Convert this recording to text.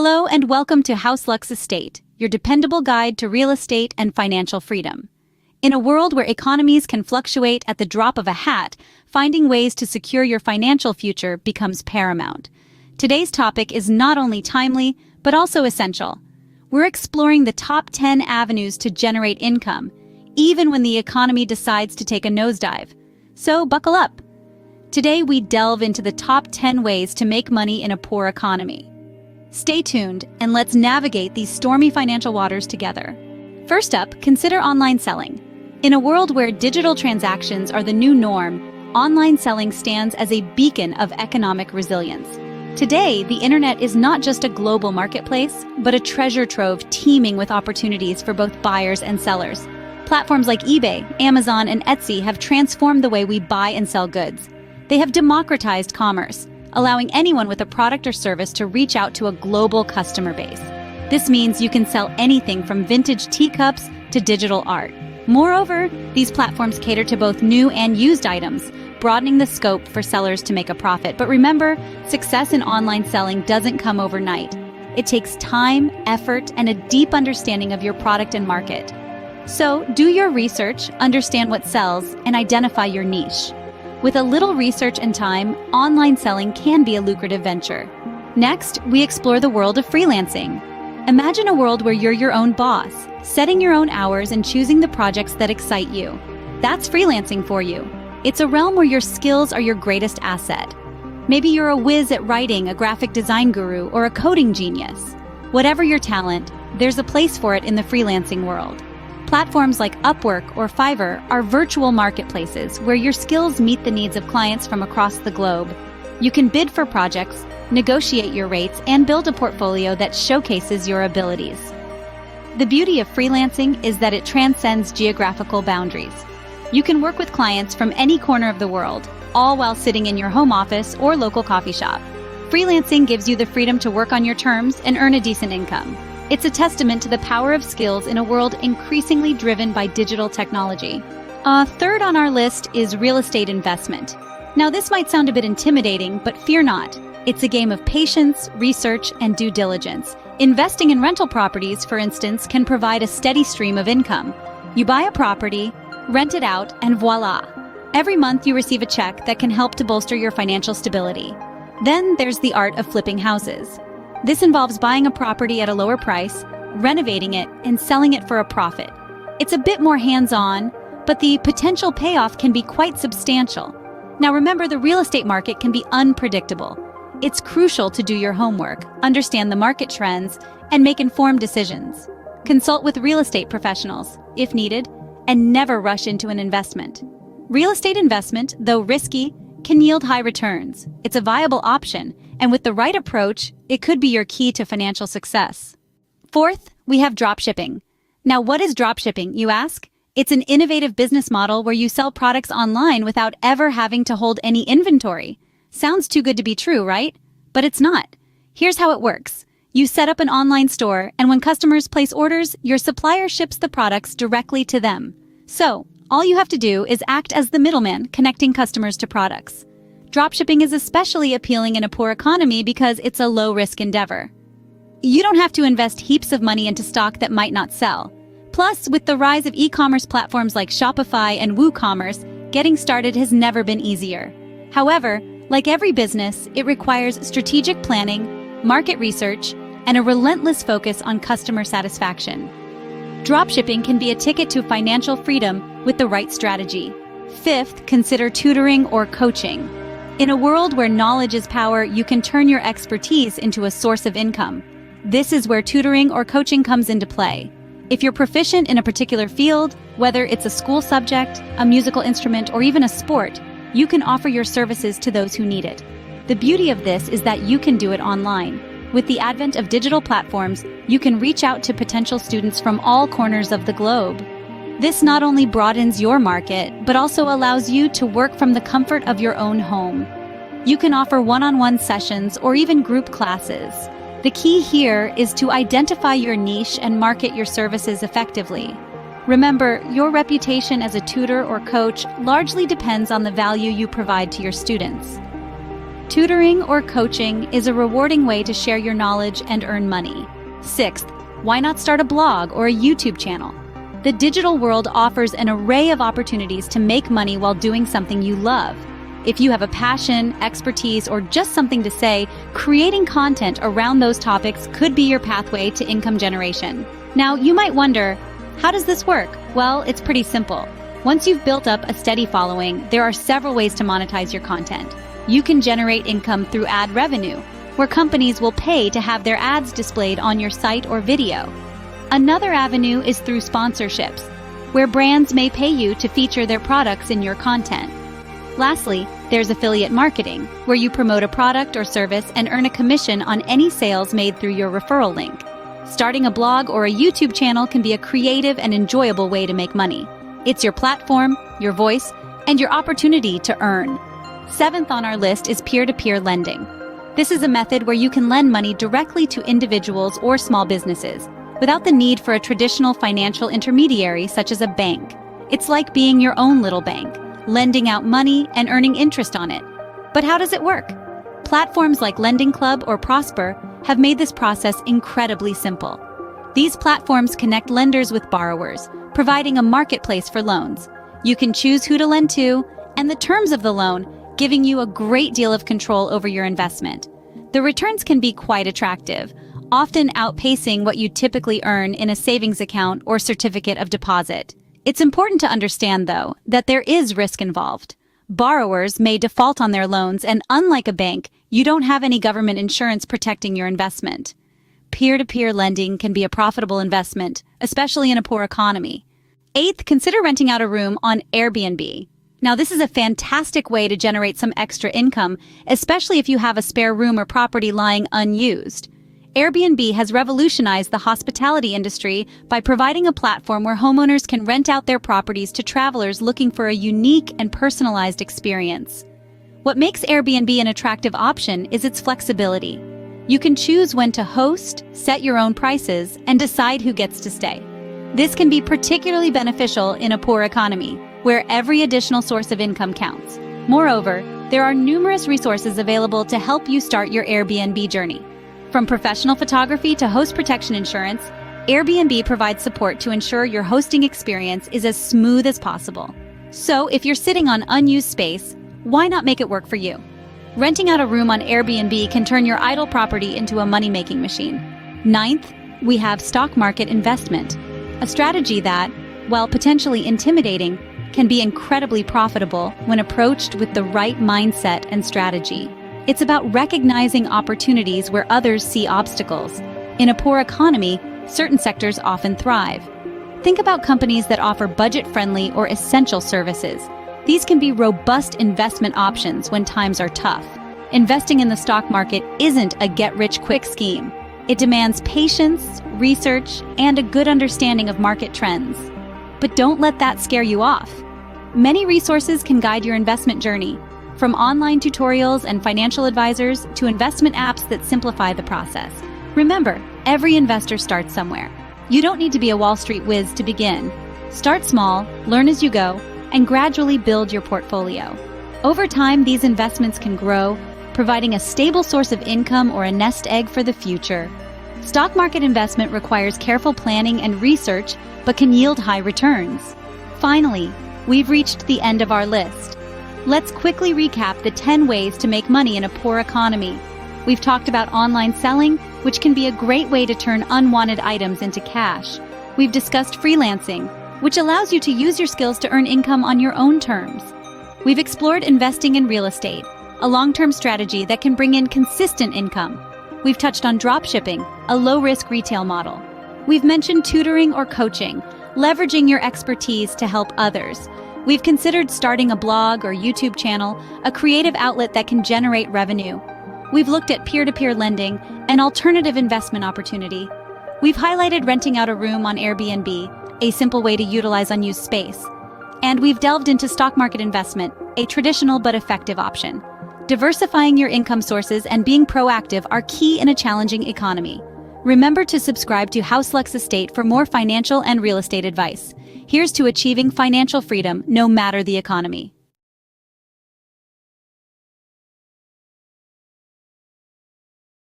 Hello and welcome to House Lux Estate, your dependable guide to real estate and financial freedom. In a world where economies can fluctuate at the drop of a hat, finding ways to secure your financial future becomes paramount. Today's topic is not only timely, but also essential. We're exploring the top 10 avenues to generate income, even when the economy decides to take a nosedive. So buckle up. Today we delve into the top 10 ways to make money in a poor economy. Stay tuned and let's navigate these stormy financial waters together. First up, consider online selling. In a world where digital transactions are the new norm, online selling stands as a beacon of economic resilience. Today, the internet is not just a global marketplace, but a treasure trove teeming with opportunities for both buyers and sellers. Platforms like eBay, Amazon, and Etsy have transformed the way we buy and sell goods. They have democratized commerce, allowing anyone with a product or service to reach out to a global customer base. This means you can sell anything from vintage teacups to digital art. Moreover, these platforms cater to both new and used items, broadening the scope for sellers to make a profit. But remember, success in online selling doesn't come overnight. It takes time, effort, and a deep understanding of your product and market. So, do your research, understand what sells, and identify your niche. With a little research and time, online selling can be a lucrative venture. Next, we explore the world of freelancing. Imagine a world where you're your own boss, setting your own hours and choosing the projects that excite you. That's freelancing for you. It's a realm where your skills are your greatest asset. Maybe you're a whiz at writing, a graphic design guru, or a coding genius. Whatever your talent, there's a place for it in the freelancing world. Platforms like Upwork or Fiverr are virtual marketplaces where your skills meet the needs of clients from across the globe. You can bid for projects, negotiate your rates, and build a portfolio that showcases your abilities. The beauty of freelancing is that it transcends geographical boundaries. You can work with clients from any corner of the world, all while sitting in your home office or local coffee shop. Freelancing gives you the freedom to work on your terms and earn a decent income. It's a testament to the power of skills in a world increasingly driven by digital technology. Third on our list is real estate investment. Now, this might sound a bit intimidating, but fear not. It's a game of patience, research, and due diligence. Investing in rental properties, for instance, can provide a steady stream of income. You buy a property, rent it out, and voila! Every month you receive a check that can help to bolster your financial stability. Then there's the art of flipping houses. This involves buying a property at a lower price, renovating it, and selling it for a profit. It's a bit more hands-on, but the potential payoff can be quite substantial. Now remember, the real estate market can be unpredictable. It's crucial to do your homework, understand the market trends, and make informed decisions. Consult with real estate professionals, if needed, and never rush into an investment. Real estate investment, though risky, can yield high returns. It's a viable option, and with the right approach, it could be your key to financial success. Fourth, we have dropshipping. Now, what is dropshipping, you ask? It's an innovative business model where you sell products online without ever having to hold any inventory. Sounds too good to be true, right? But it's not. Here's how it works. You set up an online store, and when customers place orders, your supplier ships the products directly to them. So, all you have to do is act as the middleman connecting customers to products. Dropshipping is especially appealing in a poor economy because it's a low-risk endeavor. You don't have to invest heaps of money into stock that might not sell. Plus, with the rise of e-commerce platforms like Shopify and WooCommerce, getting started has never been easier. However, like every business, it requires strategic planning, market research, and a relentless focus on customer satisfaction. Dropshipping can be a ticket to financial freedom with the right strategy. Fifth, consider tutoring or coaching. In a world where knowledge is power, you can turn your expertise into a source of income. This is where tutoring or coaching comes into play. If you're proficient in a particular field, whether it's a school subject, a musical instrument, or even a sport, you can offer your services to those who need it. The beauty of this is that you can do it online. With the advent of digital platforms, you can reach out to potential students from all corners of the globe. This not only broadens your market, but also allows you to work from the comfort of your own home. You can offer one-on-one sessions or even group classes. The key here is to identify your niche and market your services effectively. Remember, your reputation as a tutor or coach largely depends on the value you provide to your students. Tutoring or coaching is a rewarding way to share your knowledge and earn money. Sixth, why not start a blog or a YouTube channel? The digital world offers an array of opportunities to make money while doing something you love. If you have a passion, expertise, or just something to say, creating content around those topics could be your pathway to income generation. Now, you might wonder, how does this work? Well, it's pretty simple. Once you've built up a steady following, there are several ways to monetize your content. You can generate income through ad revenue, where companies will pay to have their ads displayed on your site or video. Another avenue is through sponsorships, where brands may pay you to feature their products in your content. Lastly, there's affiliate marketing, where you promote a product or service and earn a commission on any sales made through your referral link. Starting a blog or a YouTube channel can be a creative and enjoyable way to make money. It's your platform, your voice, and your opportunity to earn. Seventh on our list is peer-to-peer lending. This is a method where you can lend money directly to individuals or small businesses, without the need for a traditional financial intermediary such as a bank. It's like being your own little bank, lending out money and earning interest on it. But how does it work? Platforms like Lending Club or Prosper have made this process incredibly simple. These platforms connect lenders with borrowers, providing a marketplace for loans. You can choose who to lend to and the terms of the loan, giving you a great deal of control over your investment. The returns can be quite attractive, often outpacing what you typically earn in a savings account or certificate of deposit. It's important to understand, though, that there is risk involved. Borrowers may default on their loans, and unlike a bank, you don't have any government insurance protecting your investment. Peer-to-peer lending can be a profitable investment, especially in a poor economy. Eighth, consider renting out a room on Airbnb. Now, this is a fantastic way to generate some extra income, especially if you have a spare room or property lying unused. Airbnb has revolutionized the hospitality industry by providing a platform where homeowners can rent out their properties to travelers looking for a unique and personalized experience. What makes Airbnb an attractive option is its flexibility. You can choose when to host, set your own prices, and decide who gets to stay. This can be particularly beneficial in a poor economy, where every additional source of income counts. Moreover, there are numerous resources available to help you start your Airbnb journey. From professional photography to host protection insurance, Airbnb provides support to ensure your hosting experience is as smooth as possible. So, if you're sitting on unused space, why not make it work for you? Renting out a room on Airbnb can turn your idle property into a money-making machine. Ninth, we have stock market investment, a strategy that, while potentially intimidating, can be incredibly profitable when approached with the right mindset and strategy. It's about recognizing opportunities where others see obstacles. In a poor economy, certain sectors often thrive. Think about companies that offer budget-friendly or essential services. These can be robust investment options when times are tough. Investing in the stock market isn't a get-rich-quick scheme. It demands patience, research, and a good understanding of market trends. But don't let that scare you off. Many resources can guide your investment journey, from online tutorials and financial advisors to investment apps that simplify the process. Remember, every investor starts somewhere. You don't need to be a Wall Street whiz to begin. Start small, learn as you go, and gradually build your portfolio. Over time, these investments can grow, providing a stable source of income or a nest egg for the future. Stock market investment requires careful planning and research, but can yield high returns. Finally, we've reached the end of our list. Let's quickly recap the 10 ways to make money in a poor economy. We've talked about online selling, which can be a great way to turn unwanted items into cash. We've discussed freelancing, which allows you to use your skills to earn income on your own terms. We've explored investing in real estate, a long-term strategy that can bring in consistent income. We've touched on dropshipping, a low-risk retail model. We've mentioned tutoring or coaching, leveraging your expertise to help others. We've considered starting a blog or YouTube channel, a creative outlet that can generate revenue. We've looked at peer-to-peer lending, an alternative investment opportunity. We've highlighted renting out a room on Airbnb, a simple way to utilize unused space. And we've delved into stock market investment, a traditional but effective option. Diversifying your income sources and being proactive are key in a challenging economy. Remember to subscribe to House Lux Estate for more financial and real estate advice. Here's to achieving financial freedom no matter the economy.